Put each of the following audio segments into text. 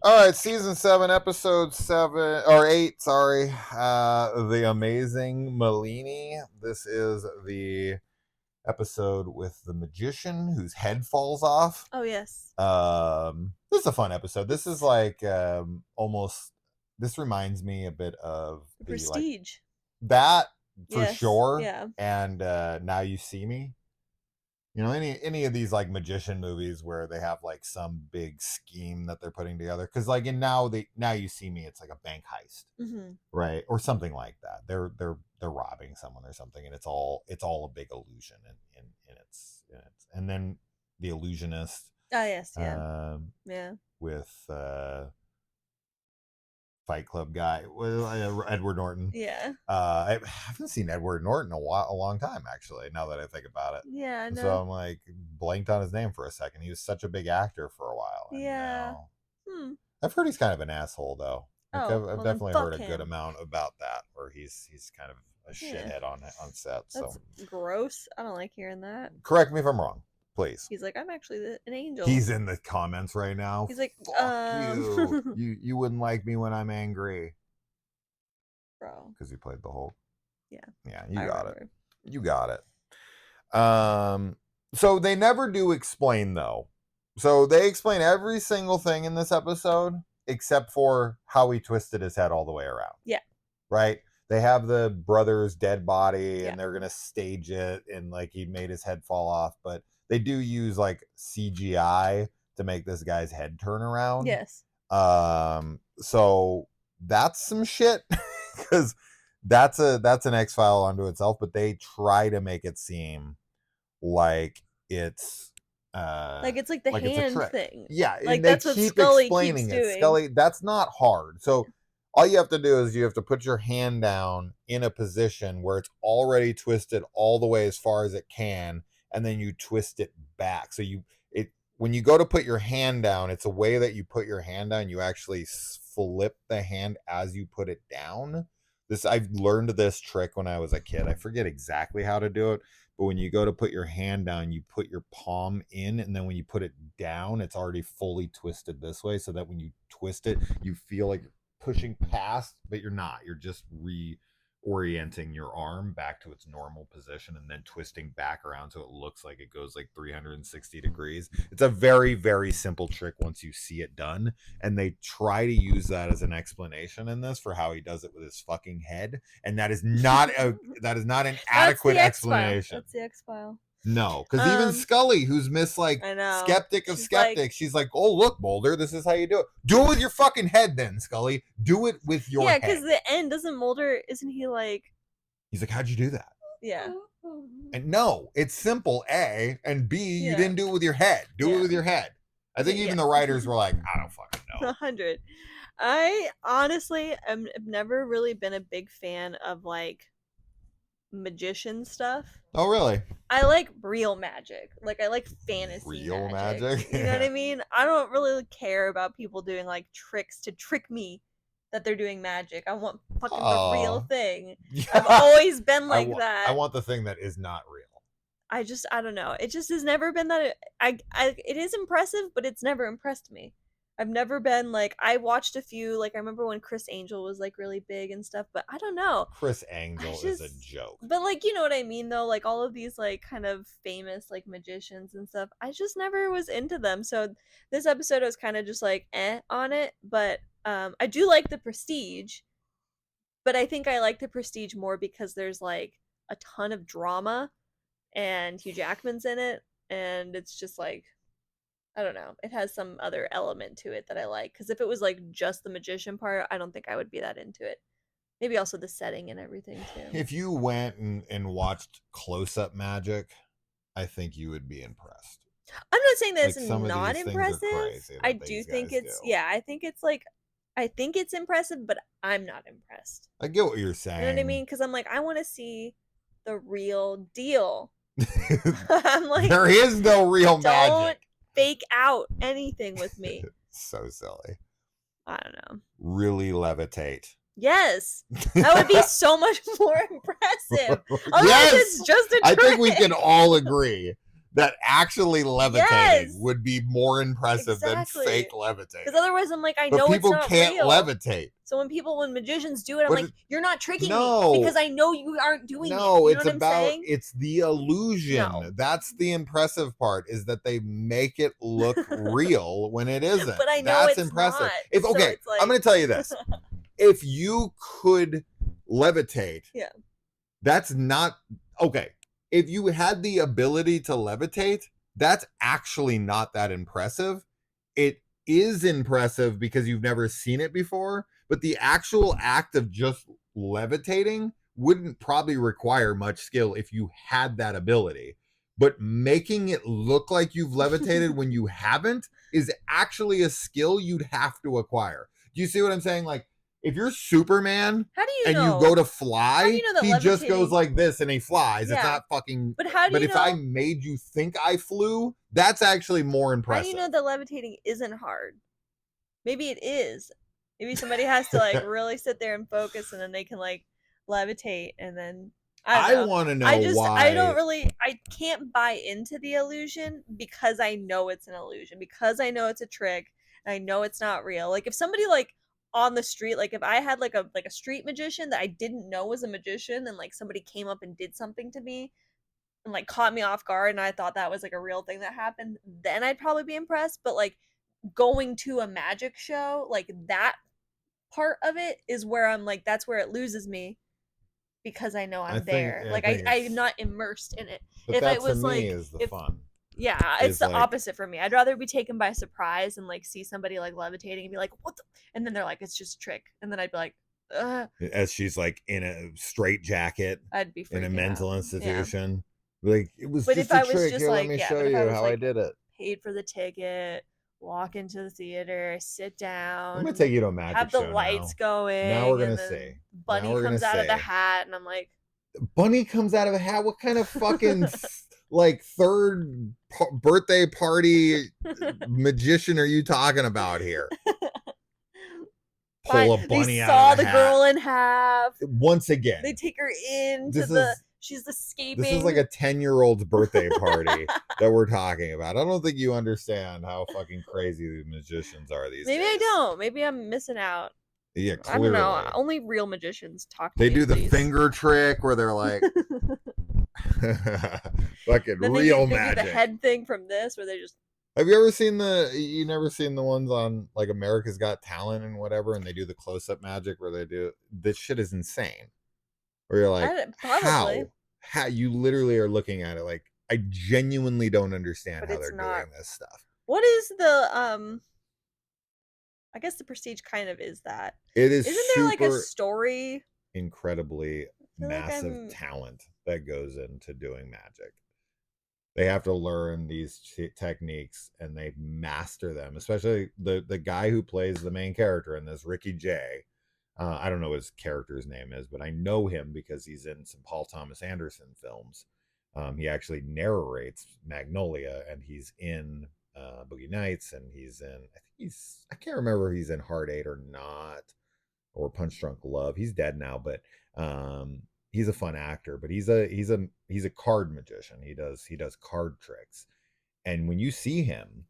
All right, season 7, episode 7 or 8. Sorry, the amazing Maleeni. This is the episode with the magician whose head falls off. Oh yes. This is a fun episode. This is like almost. This reminds me a bit of The Prestige. That for Yes, sure. yeah. And Now You See Me. You know, any of these like magician movies where they have like some big scheme that they're putting together, because like in Now You See Me, it's like a bank heist, right, or something like that. They're robbing someone or something, and it's all a big illusion, and it's and then The Illusionist. Oh yes, yeah, with Fight Club guy, Edward Norton. Yeah. I haven't seen Edward Norton a long time, actually, now that I think about it. Yeah, I know. So I'm like blanked on his name for a second. He was such a big actor for a while. Yeah. I've heard he's kind of an asshole, though. Like, I've definitely heard a good him. amount about that, where he's kind of a shithead on set. That's so gross. I don't like hearing that. Correct me if I'm wrong, please. He's like, I'm actually an angel. He's in the comments right now. He's like, fuck you wouldn't like me when I'm angry, bro, because he played the Hulk. Yeah, you got it. So they never do explain, though. So they explain every single thing in this episode except for how he twisted his head all the way around. Yeah. Right? They have the brother's dead body, and they're going to stage it, and like he made his head fall off, but they do use like CGI to make this guy's head turn around. Yes. So that's some shit, because that's an X-File unto itself, but they try to make it seem like it's like the hand thing. Yeah, like and they that's keep what Scully explaining keeps it. doing. Scully, that's not hard. So all you have to do is you have to put your hand down in a position where it's already twisted all the way as far as it can, and then you twist it back. So when you go to put your hand down, it's a way that you put your hand down. You actually flip the hand as you put it down. I've learned this trick when I was a kid. I forget exactly how to do it, but when you go to put your hand down, you put your palm in, and then when you put it down, it's already fully twisted this way, so that when you twist it, you feel like you're pushing past, but you're not. You're just reorienting your arm back to its normal position and then twisting back around so it looks like it goes like 360 degrees. It's a very, very simple trick once you see it done, and they try to use that as an explanation in this for how he does it with his fucking head, and that is not an adequate explanation. That's the X-File. No, because even Scully, who's Miss skeptic of skeptics, she's like, "Oh, look, Mulder, this is how you do it. Do it with your fucking head, then, Scully. Do it with your head." Yeah, because the end doesn't Mulder. Isn't he like? He's like, "How'd you do that?" Yeah. And no, it's simple. A and B, you didn't do it with your head. Do it with your head. I think even the writers were like, "I don't fucking know." 100. I honestly have never really been a big fan of like magician stuff. Oh, really? I like real magic. Like, I like fantasy real magic. You know what I mean? I don't really care about people doing like tricks to trick me that they're doing magic. I want fucking the real thing. I've always been like that. I want the thing that is not real. I don't know. It just has never been that. It is impressive, but it's never impressed me. I've never been like, I watched a few, like I remember when Chris Angel was like really big and stuff, but I don't know. Chris Angel is a joke. But like, you know what I mean though? Like all of these like kind of famous like magicians and stuff, I just never was into them. So this episode I was kind of just like on it, but I do like The Prestige, but I think I like The Prestige more because there's like a ton of drama and Hugh Jackman's in it, and it's just like, I don't know. It has some other element to it that I like. Because if it was like just the magician part, I don't think I would be that into it. Maybe also the setting and everything too. If you went and watched close-up magic, I think you would be impressed. I'm not saying that it's not impressive. I do think it's I think it's like, I think it's impressive, but I'm not impressed. I get what you're saying. You know what I mean? Because I'm like, I want to see the real deal. I'm like, there is no real magic. Fake out anything with me. So silly. I don't know. Really levitate. Yes. That would be so much more impressive. Otherwise, yes! It's just a trick. I think we can all agree that actually levitating Yes, would be more impressive than exactly. fake levitating. Because otherwise, I'm like, I But know it's people not can't real. levitate. So when magicians do it, I'm But like, you're not tricking me no, because I know you aren't doing it. no, You know it's what I'm about saying? it's the illusion. No, That's the impressive part, is that they make it look real when it isn't. but I know That's it's impressive. not. If So okay, it's I'm like, going to tell you this. If you could levitate, yeah, that's not okay. If you had the ability to levitate, that's actually not that impressive. It is impressive because you've never seen it before, but the actual act of just levitating wouldn't probably require much skill if you had that ability. But making it look like you've levitated when you haven't is actually a skill you'd have to acquire. Do you see what I'm saying? Like, if you're Superman how do you and you know? go to How do fly, you know that he just goes levitating? like this and he flies. It's Yeah, not fucking. but how do But you if I know? made you think I flew, that's actually more How do you impressive. know that levitating isn't hard? Maybe it is. Maybe somebody has to like really sit there and focus, and then they can like levitate, and then I don't I know. want to know I don't why. really I can't buy into the illusion because I know it's an illusion, because I know it's a trick, and I know it's not real. Like if somebody like on the street, like if I had like a street magician that I didn't know was a magician, and like somebody came up and did something to me and like caught me off guard, and I thought that was like a real thing that happened, then I'd probably be impressed. But like going to a magic show, like that part of it is where I'm like, that's where it loses me because I know I I'm think there. I Like think I'm it's, not immersed in it. but If that it to was me like is the if fun. yeah, it's Is the like, opposite for me. I'd rather be taken by surprise and like see somebody like levitating and be like, "What?" And then they're like, "It's just a trick," and then I'd be like, "Ugh." as she's like in a straight jacket I'd be in a freaking out. mental Yeah, institution. Like, it was but if just a I was trick. just Here, let like, me yeah, show but if I you was how I like did it. paid for the ticket, walk into the theater, sit I'm gonna down, take you to a magic have the show lights now. Now we're going, gonna and see. then Now Bunny we're gonna comes out of the say hat, and I'm like, Bunny comes out of a hat. What kind of fucking like third birthday party magician are you talking about here? Pull a they bunny out of saw a the hat. girl in half. Once They again, take her into this the. is She's this is like a escaping. 10-year-old's birthday party that we're talking about. I don't think you understand how fucking crazy these magicians are these Maybe I days. don't. Maybe I'm missing out. Yeah, I don't know. clearly. Only real magicians talk to They me, do the please. finger trick where they're like fucking Then real they do the magic. head thing from this, where they just Have you ever seen you never seen the ones on like America's Got Talent and whatever, and they do the close up magic where they do this shit is insane. Where you're like, probably, how you literally are looking at it like, I genuinely don't understand but how it's they're not. doing this stuff. What is the? I guess the Prestige kind of is that. It is Isn't there like a super story? incredibly I feel like massive I'm. talent that goes into doing magic. They have to learn these techniques and they master them, especially the guy who plays the main character in this, Ricky Jay. I don't know what his character's name is, but I know him because he's in some Paul Thomas Anderson films. He actually narrates Magnolia, and he's in Boogie Nights, and he's in, I think I can't remember if he's in Heart 8 or not, or Punch Drunk Love. He's dead now, but he's a fun actor. But he's a card magician. He does card tricks, and when you see him,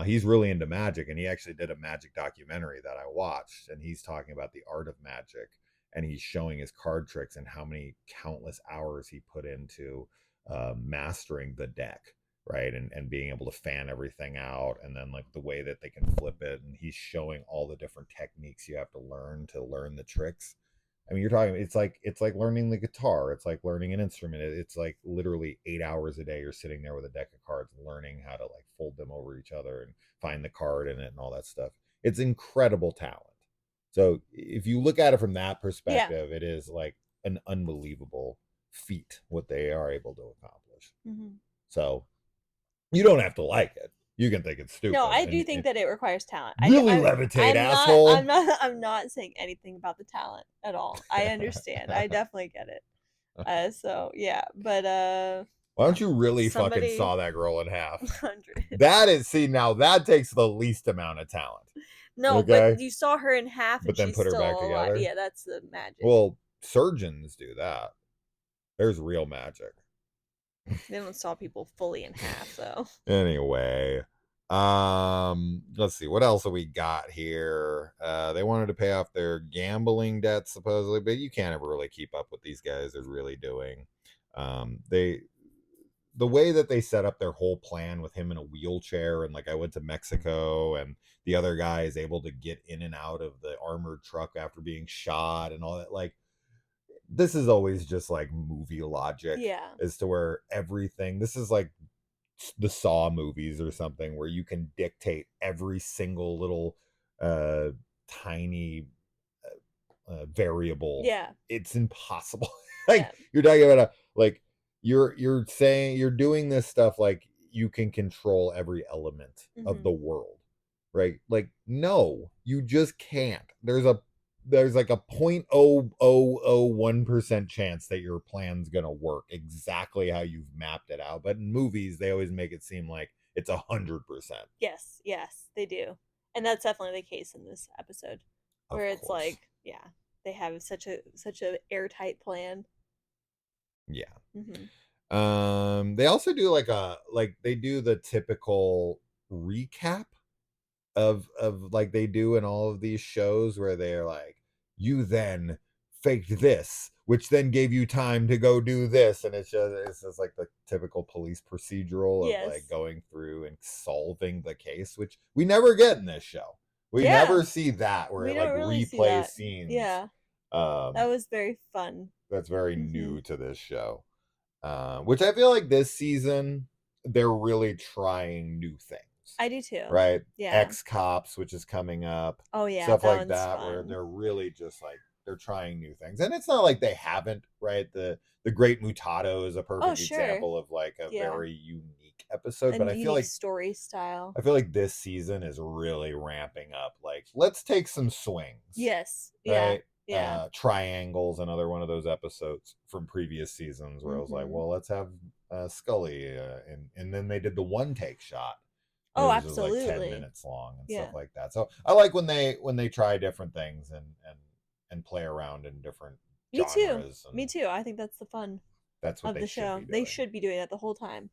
he's really into magic, and he actually did a magic documentary that I watched, and he's talking about the art of magic, and he's showing his card tricks and how many countless hours he put into mastering the deck, right, and being able to fan everything out, and then like the way that they can flip it, and he's showing all the different techniques you have to learn the tricks. I mean, you're talking. It's like learning the guitar. It's like learning an instrument. It's like literally 8 hours a day. You're sitting there with a deck of cards, learning how to like fold them over each other and find the card in it and all that stuff. It's incredible talent. So if you look at it from that Yeah. perspective, it is like an unbelievable feat what they are able to accomplish. Mm-hmm. So you don't have to like it. You can think it's stupid. No, I do and, think and that it requires talent. really levitate, I'm not. asshole. I'm not saying anything about the talent at all. I understand. I definitely get it. So yeah, but Why don't you really fucking somebody saw that girl in half? 100. That is, see, now that takes the least amount of talent. No, but Okay. you saw her in half and But then she's put her still back alive. together. Yeah, that's the magic. Well, surgeons do that. There's real magic. They don't saw people fully in half though. Anyway, let's see what else have we got here. They wanted to pay off their gambling debts supposedly, but you can't ever really keep up what these guys are really doing. They the way that they set up their whole plan with him in a wheelchair, and like I went to Mexico and the other guy is able to get in and out of the armored truck after being shot and all that, like this is always just like movie logic Yeah. as to where everything, this is like the Saw movies or something where you can dictate every single little uh tiny variable. Yeah. It's impossible. Yeah. Like you're talking about a like you're saying you're doing this stuff like you can control every element of Hmm. the world, right? Like no, you just can't. There's like a 0.0001% chance that your plan's gonna work exactly how you've mapped it out. But in movies, they always make it seem like it's 100%. Yes, yes, they do. And that's definitely the case in this episode where Of it's course. like, yeah, they have such a airtight plan. Yeah. Hmm. They also do like they do the typical recap of like they do in all of these shows where they're like, you then faked this, which then gave you time to go do this, and it's just like the typical police procedural of like Yes. going through and solving the case, which we never get in this show. We Yeah, never see that where we it like don't really see replays that. scenes. Yeah, that Um, was very fun. that's very Hmm. new to this show. Which I feel like this season they're really trying new things, I do too. right? Yeah. Ex Cops, which is coming up, Oh yeah, stuff that like one's that, where fun. they're really just like they're trying new things, and it's not like they haven't, right? The Great Mutado is a Oh perfect sure. example of like a Yeah. very unique episode, but And unique story style. I feel like this season is really ramping up. Like, let's take some swings, Yes. Yeah. right? Yeah. Triangles, another one of those episodes from previous seasons where I was like, Hmm. well, let's have Scully, and then they did the one take shot. And Oh, it was just like 10 absolutely. minutes long and stuff Yeah. like that. So I like when they try different things and play around in different Me too. genres, Me and too. I think that's the fun that's what of they the should show. be They doing. should be doing that the whole time.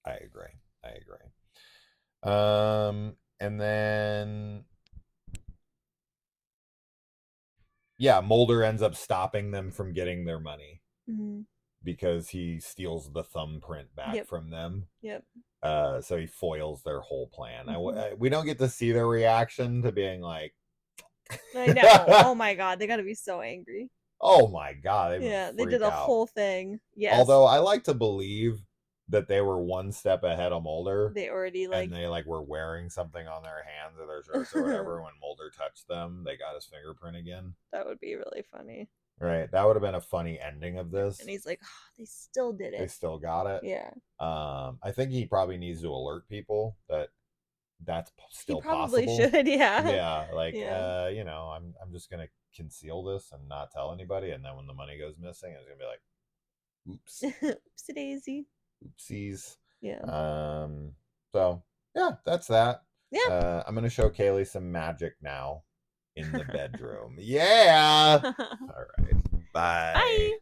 I agree. I agree. And then yeah, Mulder ends up stopping them from getting their money Hmm. because he steals the thumbprint back Yep. from them. Yep. So he foils their whole plan. Hmm. We don't get to see their reaction to being like, I know. Oh my god, they gotta be so angry. "Oh my god," they would Yeah, they did freak a out. whole thing. Yes. Although I like to believe that they were one step ahead of Mulder, They already and like they like were wearing something on their hands or their shirts or whatever. When Mulder touched them, they got his fingerprint again. that would be really funny. Right, that would have been a funny ending of And this. he's like, oh, they still did They it. still got it. Yeah. I think he probably needs to alert people that He still possibly possible. should, yeah. Yeah, like Yeah. I'm just gonna conceal this and not tell anybody, and then when the money goes missing, it's gonna be like, oops, Oopsie daisy. oopsies. Yeah. Um, so yeah, that's that. Yeah. I'm gonna show Kaylee some magic now in the bedroom. Yeah. All right. Bye. Bye.